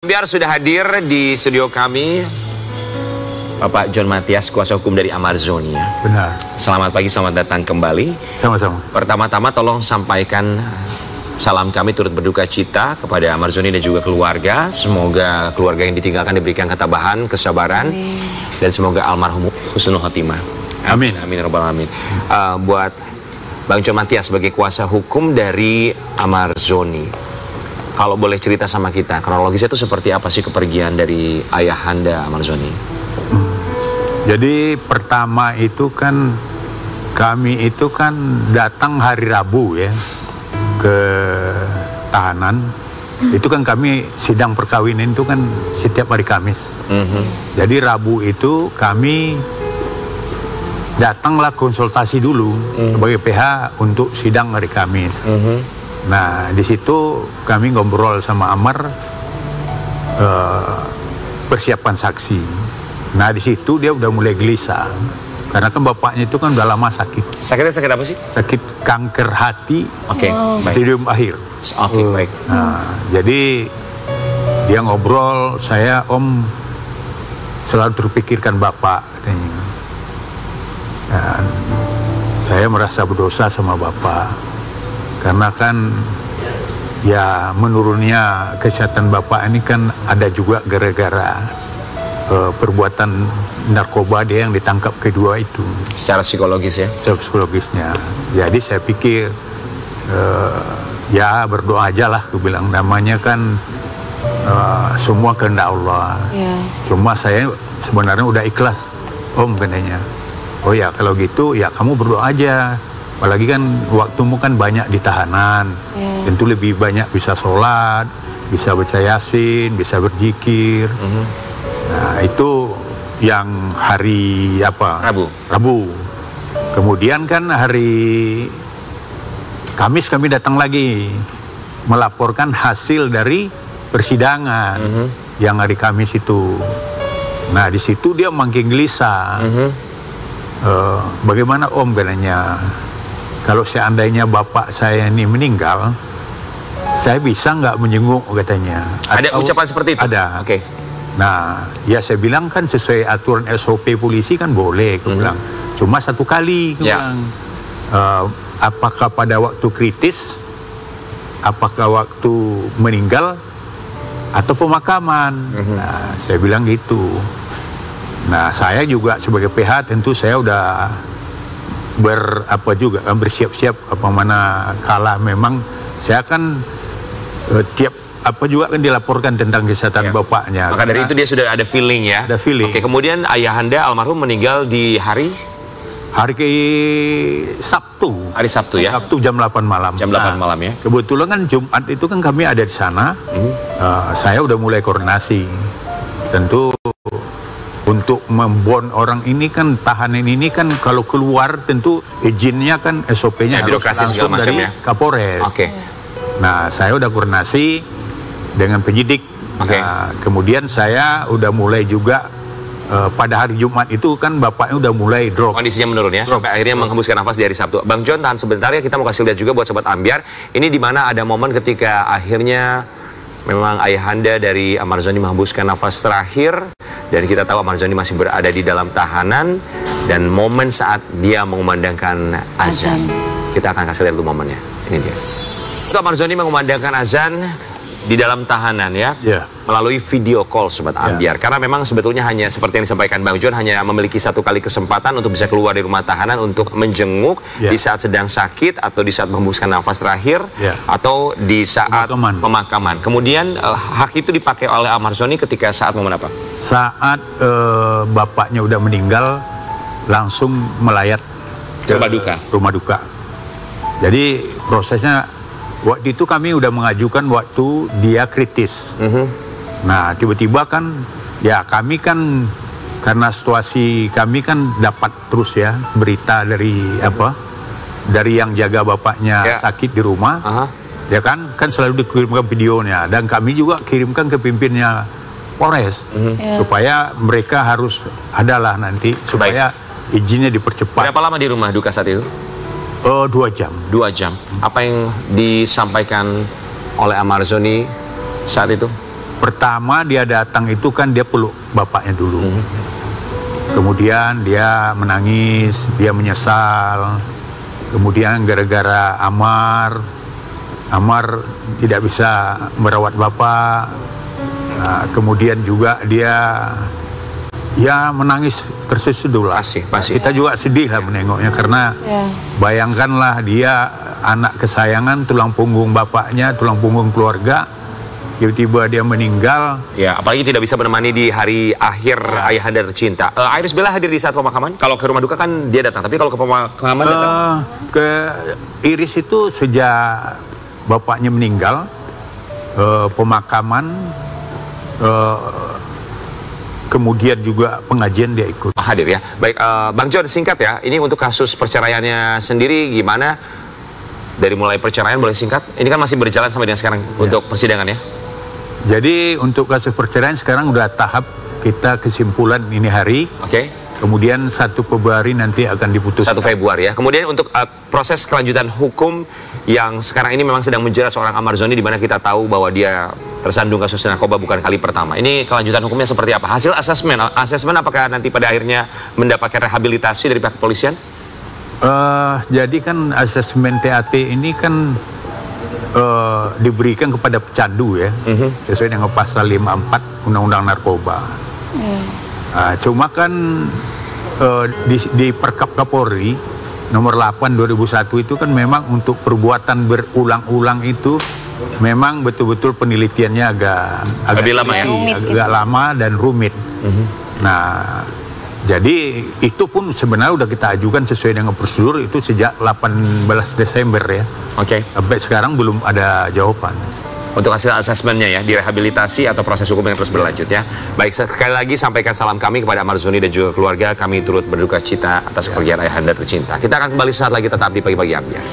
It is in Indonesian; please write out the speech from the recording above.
Biar sudah hadir di studio kami Bapak John Matias, kuasa hukum dari Amarzoni. Benar. Selamat pagi, selamat datang kembali. Sama-sama. Pertama-tama tolong sampaikan salam kami turut berduka cita kepada Amarzoni dan juga keluarga. Semoga keluarga yang ditinggalkan diberikan ketabahan, kesabaran, dan semoga almarhum husnul khotimah. Amin. Amin robbal alamin. Buat Bang John Matias sebagai kuasa hukum dari Amarzoni, kalau boleh cerita sama kita, kronologisnya itu seperti apa sih kepergian dari ayahanda Amarzoni? Jadi pertama itu kan kami itu kan datang hari Rabu ya ke tahanan. Itu kan kami sidang perkawinan itu kan setiap hari Kamis. Jadi Rabu itu kami datanglah konsultasi dulu sebagai PH untuk sidang hari Kamis. Nah, di situ kami ngobrol sama Amar persiapan saksi. Nah, di situ dia udah mulai gelisah. Karena kan bapaknya itu kan udah lama sakit. Sakitnya sakit apa sih? Sakit kanker hati. Oke, stadium akhir. Oke, baik. Nah, jadi dia ngobrol, saya Om selalu terpikirkan bapak katanya. Dan saya merasa berdosa sama bapak. Karena kan ya menurunnya kesehatan bapak ini kan ada juga gara-gara perbuatan narkoba dia yang ditangkap kedua itu. Secara psikologis ya? Secara psikologisnya. Jadi saya pikir ya berdoa aja lah, aku bilang namanya kan semua kehendak Allah. Cuma saya sebenarnya udah ikhlas Om katanya. Oh ya kalau gitu ya kamu berdoa aja. Apalagi kan waktumu kan banyak di tahanan, tentu lebih banyak bisa sholat, bisa baca yasin, bisa berzikir. Nah itu yang hari apa? Rabu. Kemudian kan hari Kamis kami datang lagi melaporkan hasil dari persidangan yang hari Kamis itu. Nah di situ dia makin gelisah. Bagaimana Om katanya? Kalau seandainya bapak saya ini meninggal, saya bisa nggak menjenguk katanya. Ada ucapan seperti itu? Ada. Oke. Nah, ya saya bilang kan sesuai aturan SOP polisi kan boleh, aku bilang. Cuma satu kali, aku bilang. Apakah pada waktu kritis, apakah waktu meninggal, atau pemakaman? Nah, saya bilang gitu. Nah, saya juga sebagai PH tentu saya udah bersiap-siap apa mana kalah memang saya kan tiap apa juga kan dilaporkan tentang kesehatan bapaknya. Maka dari itu dia sudah ada feeling ya. Ada feeling. Oke, kemudian ayahanda almarhum meninggal di hari Sabtu. Hari Sabtu ya. Sabtu jam 8 malam. Jam 8 malam ya. Kebetulan kan Jumat itu kan kami ada di sana. Saya udah mulai koordinasi. Tentu untuk membon orang ini kan tahanan ini kan kalau keluar tentu izinnya kan SOP-nya harus langsung dari Kapolres. Nah saya udah koordinasi dengan penyidik. Nah, kemudian saya udah mulai juga pada hari Jumat itu kan bapaknya udah mulai drop. Kondisinya menurun ya sampai akhirnya menghembuskan nafas di hari Sabtu. Bang John tahan sebentar ya, kita mau kasih lihat juga buat Sobat Ambiar. Ini dimana ada momen ketika akhirnya memang ayahanda dari Amarzoni menghembuskan nafas terakhir. Dan kita tahu Amarzoni masih berada di dalam tahanan. Dan momen saat dia mengumandangkan azan. Kita akan kasih lihat dulu momennya. Ini dia. Amarzoni mengumandangkan azan di dalam tahanan ya. Melalui video call Sobat Ambiar. Karena memang sebetulnya hanya seperti yang disampaikan Bang John, hanya memiliki satu kali kesempatan untuk bisa keluar dari rumah tahanan untuk menjenguk di saat sedang sakit, atau di saat menghembuskan nafas terakhir, atau di saat pemakaman. Kemudian hak itu dipakai oleh Amarzoni ketika saat momen apa? Saat bapaknya udah meninggal, langsung melayat ke rumah duka. Jadi prosesnya waktu itu kami udah mengajukan waktu dia kritis. Nah tiba-tiba kan ya kami kan karena situasi kami kan dapat terus ya berita dari dari yang jaga bapaknya sakit di rumah. Ya kan selalu dikirimkan videonya, dan kami juga kirimkan ke pimpinnya Polres supaya mereka harus adalah nanti supaya izinnya dipercepat. Berapa lama di rumah duka saat itu? 2 jam. 2 jam. Apa yang disampaikan oleh Amarzoni saat itu? pertama dia datang itu kan dia peluk bapaknya dulu. Kemudian dia menangis, dia menyesal. Kemudian gara-gara Amar tidak bisa merawat bapak. Nah, kemudian juga dia menangis terseduh lah. Pasti. Kita juga sedih lah menengoknya karena bayangkanlah dia anak kesayangan, tulang punggung bapaknya, tulang punggung keluarga. Tiba-tiba dia meninggal. Ya, apalagi tidak bisa menemani di hari akhir ayahanda tercinta. Iris Bella hadir di saat pemakaman. Kalau ke rumah duka kan dia datang, tapi kalau ke pemakaman datang? Ke Iris itu sejak bapaknya meninggal, pemakaman, kemudian juga pengajian dia ikut. Hadir ya. Baik, Bang John, singkat ya. Ini untuk kasus perceraiannya sendiri gimana? Dari mulai perceraian boleh singkat? Ini kan masih berjalan sampai dengan sekarang untuk persidangan ya? Jadi untuk kasus perceraian sekarang udah tahap kita kesimpulan ini hari. Oke. Kemudian 1 Februari nanti akan diputus. 1 Februari ya. Kemudian untuk proses kelanjutan hukum yang sekarang ini memang sedang menjerat seorang Amar Zoni, di mana kita tahu bahwa dia tersandung kasus narkoba bukan kali pertama. Ini kelanjutan hukumnya seperti apa? Hasil asesmen apakah nanti pada akhirnya mendapatkan rehabilitasi dari pihak kepolisian? Jadi kan asesmen TAT ini kan diberikan kepada pecandu ya, sesuai dengan pasal 54 Undang-Undang Narkoba. Cuma kan di Perkap Kapolri nomor 8 2001 itu kan memang untuk perbuatan berulang-ulang itu memang betul-betul penelitiannya agak lama ya? Agak lama dan rumit. Nah, jadi itu pun sebenarnya udah kita ajukan sesuai dengan prosedur itu sejak 18 Desember ya. Oke. Sampai sekarang belum ada jawaban. Untuk hasil asesmennya ya, direhabilitasi atau proses hukum yang terus berlanjut ya. Baik, sekali lagi sampaikan salam kami kepada Amar Zoni dan juga keluarga. Kami turut berduka cita atas kepergian ayahanda tercinta. Kita akan kembali saat lagi, tetap di Pagi-Pagi Ambiar.